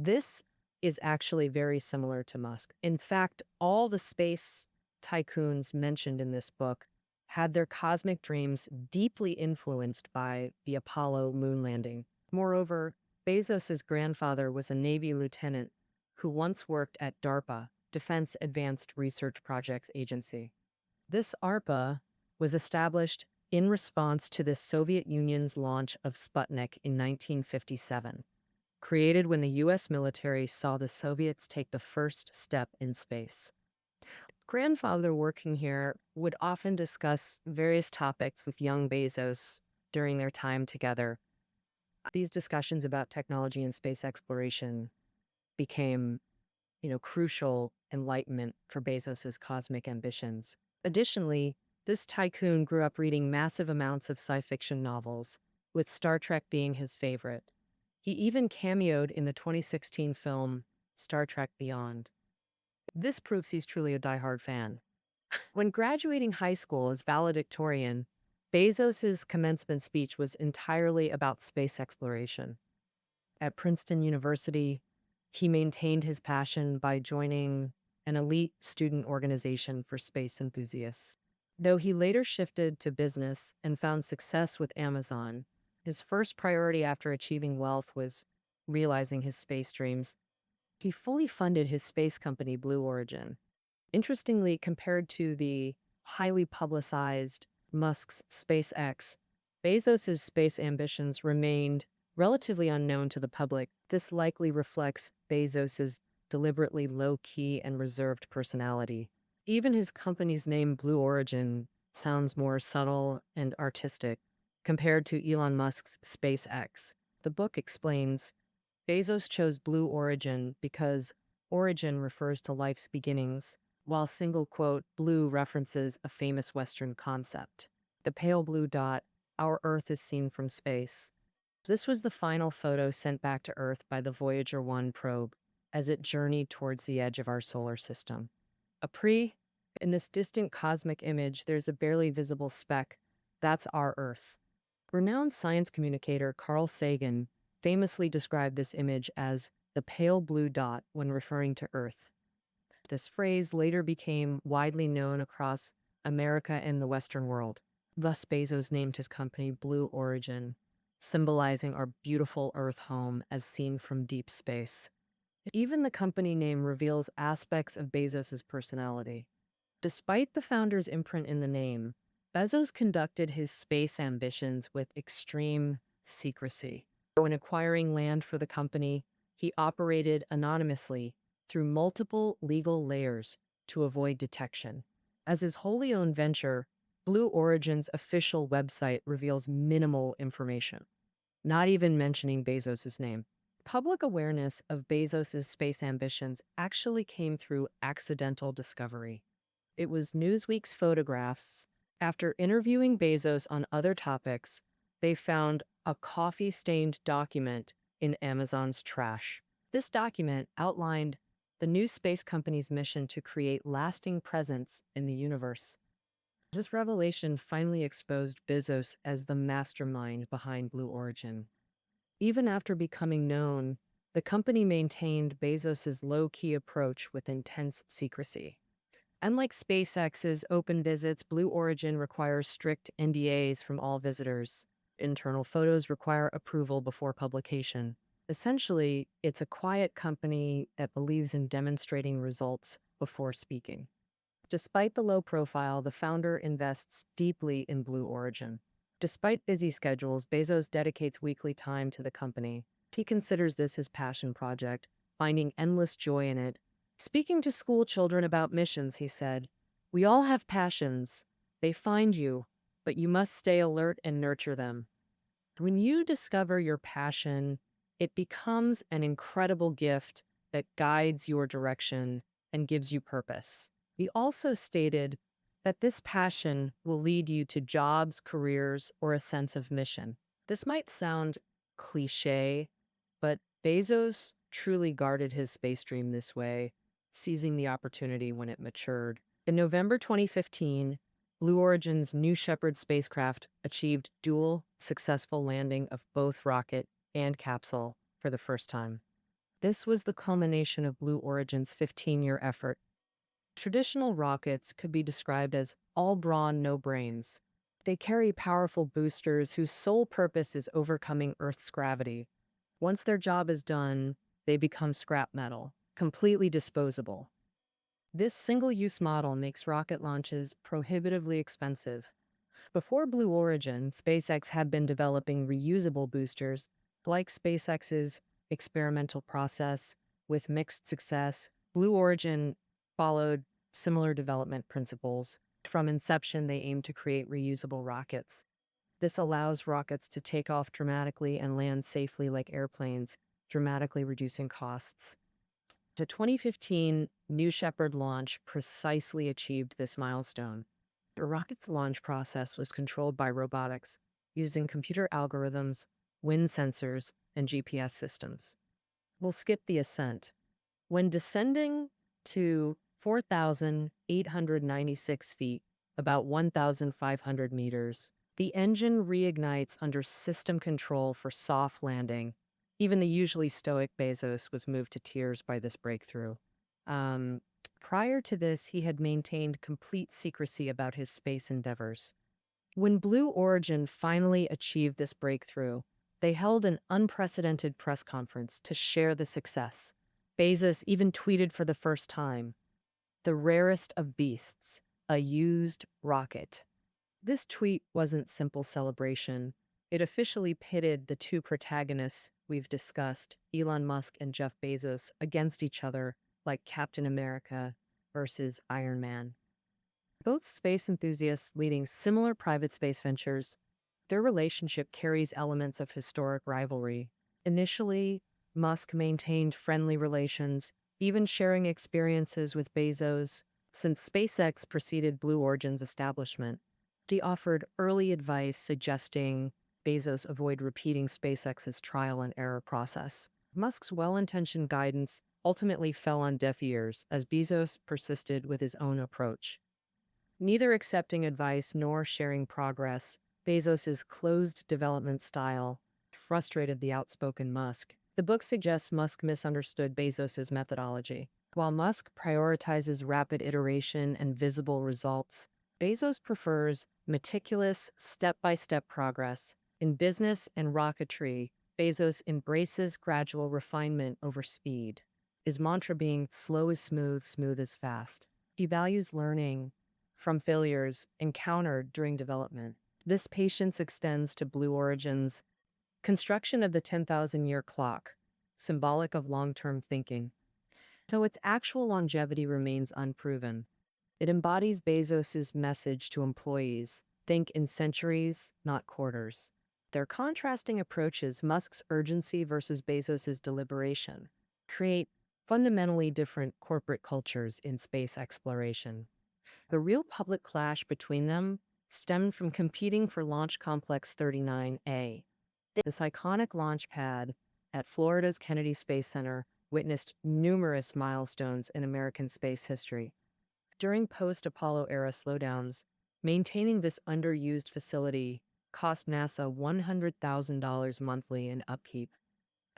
This is actually very similar to Musk. In fact, all the space tycoons mentioned in this book had their cosmic dreams deeply influenced by the Apollo moon landing. Moreover, Bezos's grandfather was a Navy lieutenant who once worked at DARPA, Defense Advanced Research Projects Agency. This ARPA was established in response to the Soviet Union's launch of Sputnik in 1957, created when the U.S. military saw the Soviets take the first step in space. Grandfather working here would often discuss various topics with young Bezos during their time together. These discussions about technology and space exploration became, crucial enlightenment for Bezos's cosmic ambitions. Additionally, this tycoon grew up reading massive amounts of sci fiction novels, with Star Trek being his favorite. He even cameoed in the 2016 film Star Trek Beyond. This proves he's truly a diehard fan. When graduating high school as valedictorian, Bezos's commencement speech was entirely about space exploration. At Princeton University, he maintained his passion by joining an elite student organization for space enthusiasts. Though he later shifted to business and found success with Amazon, his first priority after achieving wealth was realizing his space dreams. He fully funded his space company, Blue Origin. Interestingly, compared to the highly publicized Musk's SpaceX, Bezos's space ambitions remained relatively unknown to the public. This likely reflects Bezos's deliberately low-key and reserved personality. Even his company's name, Blue Origin, sounds more subtle and artistic compared to Elon Musk's SpaceX. The book explains Bezos chose Blue Origin because origin refers to life's beginnings, while single quote blue references a famous Western concept. The pale blue dot, our Earth is seen from space. This was the final photo sent back to Earth by the Voyager 1 probe as it journeyed towards the edge of our solar system. In this distant cosmic image, there's a barely visible speck. That's our Earth. Renowned science communicator Carl Sagan famously described this image as the pale blue dot when referring to Earth. This phrase later became widely known across America and the Western world. Thus, Bezos named his company Blue Origin, symbolizing our beautiful Earth home as seen from deep space. Even the company name reveals aspects of Bezos's personality. Despite the founder's imprint in the name, Bezos conducted his space ambitions with extreme secrecy. When acquiring land for the company, he operated anonymously through multiple legal layers to avoid detection. As his wholly owned venture, Blue Origin's official website reveals minimal information, not even mentioning Bezos's name. Public awareness of Bezos's space ambitions actually came through accidental discovery. It was Newsweek's photographs. After interviewing Bezos on other topics, they found a coffee-stained document in Amazon's trash. This document outlined the new space company's mission to create lasting presence in the universe. This revelation finally exposed Bezos as the mastermind behind Blue Origin. Even after becoming known, the company maintained Bezos's low-key approach with intense secrecy. Unlike SpaceX's open visits, Blue Origin requires strict NDAs from all visitors. Internal photos require approval before publication. Essentially, it's a quiet company that believes in demonstrating results before speaking. Despite the low profile, the founder invests deeply in Blue Origin. Despite busy schedules, Bezos dedicates weekly time to the company. He considers this his passion project, finding endless joy in it. Speaking to school children about missions, he said, "We all have passions. They find you, but you must stay alert and nurture them. When you discover your passion, it becomes an incredible gift that guides your direction and gives you purpose." He also stated that this passion will lead you to jobs, careers, or a sense of mission. This might sound cliche, but Bezos truly guarded his space dream this way, seizing the opportunity when it matured. In November 2015, Blue Origin's New Shepard spacecraft achieved dual successful landing of both rocket and capsule for the first time. This was the culmination of Blue Origin's 15-year effort. Traditional rockets could be described as all brawn, no brains. They carry powerful boosters whose sole purpose is overcoming Earth's gravity. Once their job is done, they become scrap metal, completely disposable. This single-use model makes rocket launches prohibitively expensive. Before Blue Origin, SpaceX had been developing reusable boosters, like SpaceX's experimental process, with mixed success. Blue Origin followed similar development principles. From inception, they aimed to create reusable rockets. This allows rockets to take off dramatically and land safely like airplanes, dramatically reducing costs. The 2015 New Shepard launch precisely achieved this milestone. The rocket's launch process was controlled by robotics, using computer algorithms, wind sensors, and GPS systems. We'll skip the ascent. When descending to 4,896 feet, about 1,500 meters, the engine reignites under system control for soft landing. Even the usually stoic Bezos was moved to tears by this breakthrough. Prior to this, he had maintained complete secrecy about his space endeavors. When Blue Origin finally achieved this breakthrough, they held an unprecedented press conference to share the success. Bezos even tweeted for the first time, "The rarest of beasts, a used rocket." This tweet wasn't simple celebration. It officially pitted the two protagonists we've discussed, Elon Musk and Jeff Bezos, against each other like Captain America versus Iron Man. Both space enthusiasts leading similar private space ventures, their relationship carries elements of historic rivalry. Initially, Musk maintained friendly relations, even sharing experiences with Bezos. Since SpaceX preceded Blue Origin's establishment, he offered early advice suggesting Bezos avoid repeating SpaceX's trial and error process. Musk's well-intentioned guidance ultimately fell on deaf ears as Bezos persisted with his own approach. Neither accepting advice nor sharing progress, Bezos's closed development style frustrated the outspoken Musk. The book suggests Musk misunderstood Bezos's methodology. While Musk prioritizes rapid iteration and visible results, Bezos prefers meticulous, step-by-step progress. In business and rocketry, Bezos embraces gradual refinement over speed, his mantra being slow is smooth, smooth is fast. He values learning from failures encountered during development. This patience extends to Blue Origin's construction of the 10,000-year clock, symbolic of long-term thinking. Though its actual longevity remains unproven, it embodies Bezos's message to employees: think in centuries, not quarters. Their contrasting approaches, Musk's urgency versus Bezos's deliberation, create fundamentally different corporate cultures in space exploration. The real public clash between them stemmed from competing for Launch Complex 39A. This iconic launch pad at Florida's Kennedy Space Center witnessed numerous milestones in American space history. During post-Apollo era slowdowns, maintaining this underused facility cost NASA $100,000 monthly in upkeep.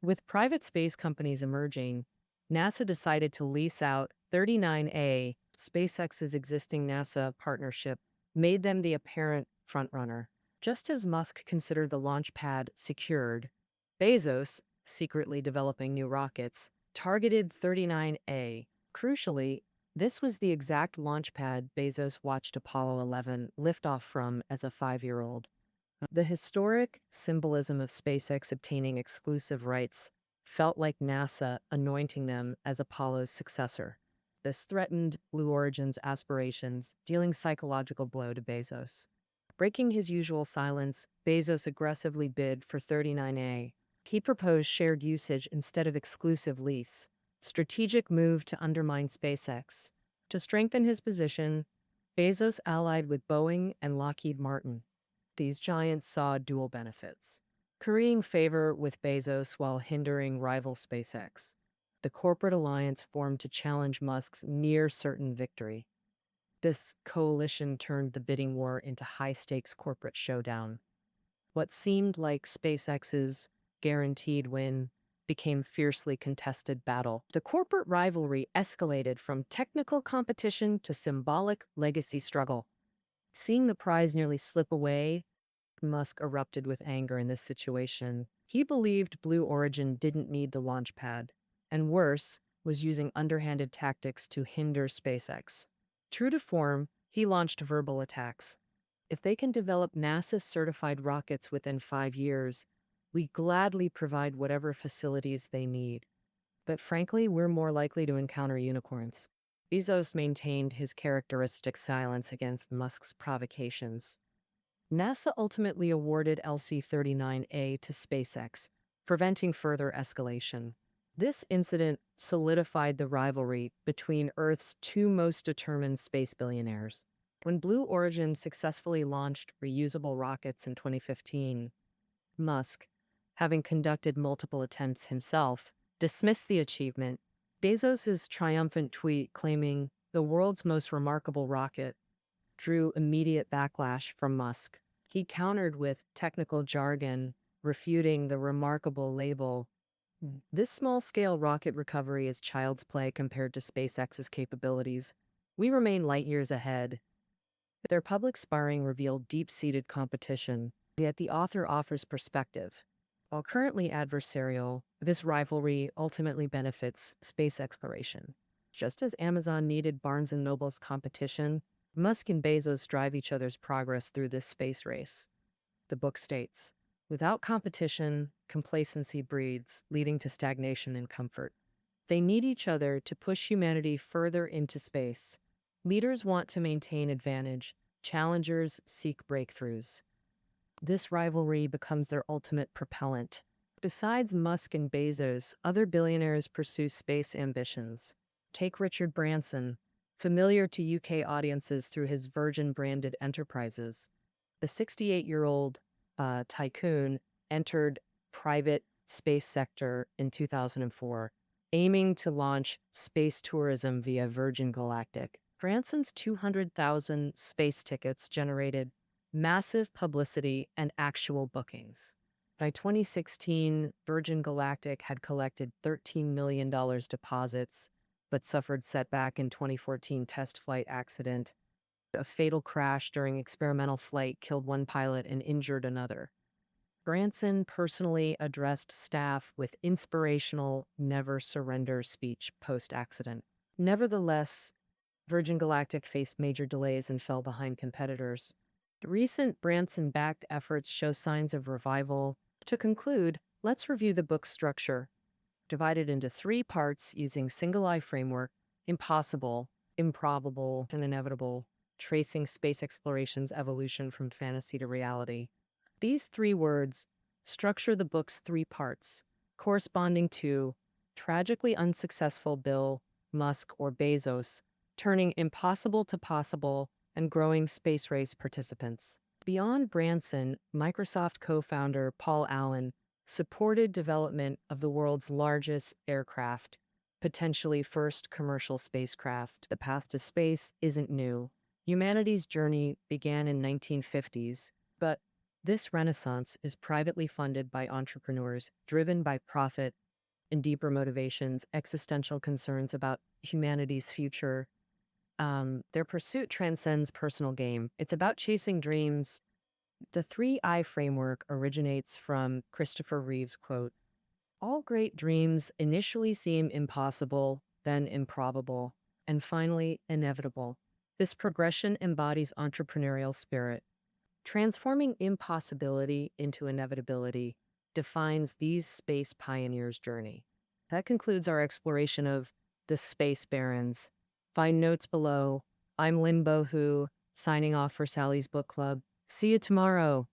With private space companies emerging, NASA decided to lease out 39A. SpaceX's existing NASA partnership made them the apparent frontrunner. Just as Musk considered the launch pad secured, Bezos, secretly developing new rockets, targeted 39A. Crucially, this was the exact launch pad Bezos watched Apollo 11 lift off from as a 5-year-old. The historic symbolism of SpaceX obtaining exclusive rights felt like NASA anointing them as Apollo's successor. This threatened Blue Origin's aspirations, dealing psychological blow to Bezos. Breaking his usual silence, Bezos aggressively bid for 39A. He proposed shared usage instead of exclusive lease. Strategic move to undermine SpaceX. To strengthen his position, Bezos allied with Boeing and Lockheed Martin. These giants saw dual benefits: currying favor with Bezos while hindering rival SpaceX. The corporate alliance formed to challenge Musk's near-certain victory. This coalition turned the bidding war into high-stakes corporate showdown. What seemed like SpaceX's guaranteed win became fiercely contested battle. The corporate rivalry escalated from technical competition to symbolic legacy struggle. Seeing the prize nearly slip away, Musk erupted with anger in this situation. He believed Blue Origin didn't need the launch pad, and worse, was using underhanded tactics to hinder SpaceX. True to form, he launched verbal attacks. If they can develop NASA-certified rockets within 5 years, we gladly provide whatever facilities they need. But frankly, we're more likely to encounter unicorns. Bezos maintained his characteristic silence against Musk's provocations. NASA ultimately awarded LC-39A to SpaceX, preventing further escalation. This incident solidified the rivalry between Earth's two most determined space billionaires. When Blue Origin successfully launched reusable rockets in 2015, Musk, having conducted multiple attempts himself, dismissed the achievement. Bezos's triumphant tweet claiming the world's most remarkable rocket drew immediate backlash from Musk. He countered with technical jargon, refuting the remarkable label. This small-scale rocket recovery is child's play compared to SpaceX's capabilities. We remain light years ahead. Their public sparring revealed deep-seated competition, yet the author offers perspective. While currently adversarial, this rivalry ultimately benefits space exploration. Just as Amazon needed Barnes& Noble's competition, Musk and Bezos drive each other's progress through this space race. The book states, without competition, complacency breeds, leading to stagnation and comfort. They need each other to push humanity further into space. Leaders want to maintain advantage. Challengers seek breakthroughs. This rivalry becomes their ultimate propellant. Besides Musk and Bezos, other billionaires pursue space ambitions. Take Richard Branson, familiar to UK audiences through his Virgin-branded enterprises. The 68-year-old tycoon entered private space sector in 2004, aiming to launch space tourism via Virgin Galactic. Branson's 200,000 space tickets generated massive publicity and actual bookings. By 2016, Virgin Galactic had collected $13 million deposits, but suffered setback in 2014 test flight accident. A fatal crash during experimental flight killed one pilot and injured another. Branson personally addressed staff with inspirational never surrender speech post-accident. Nevertheless, Virgin Galactic faced major delays and fell behind competitors. Recent Branson-backed efforts show signs of revival. To conclude, let's review the book's structure. Divided into 3 parts using single-eye framework: impossible, improbable, and inevitable, tracing space exploration's evolution from fantasy to reality. These 3 words structure the book's 3 parts, corresponding to tragically unsuccessful Bill, Musk, or Bezos, turning impossible to possible and growing space race participants. Beyond Branson, Microsoft co-founder Paul Allen supported development of the world's largest aircraft, potentially first commercial spacecraft. The path to space isn't new. Humanity's journey began in 1950s, but this renaissance is privately funded by entrepreneurs, driven by profit and deeper motivations, existential concerns about humanity's future. Their pursuit transcends personal gain. It's about chasing dreams. The 3I framework originates from Christopher Reeve's quote, "All great dreams initially seem impossible, then improbable, and finally inevitable." This progression embodies entrepreneurial spirit. Transforming impossibility into inevitability defines these space pioneers' journey. That concludes our exploration of the Space Barons. Find notes below. I'm Lynn Bohu, signing off for Sally's Book Club. See you tomorrow.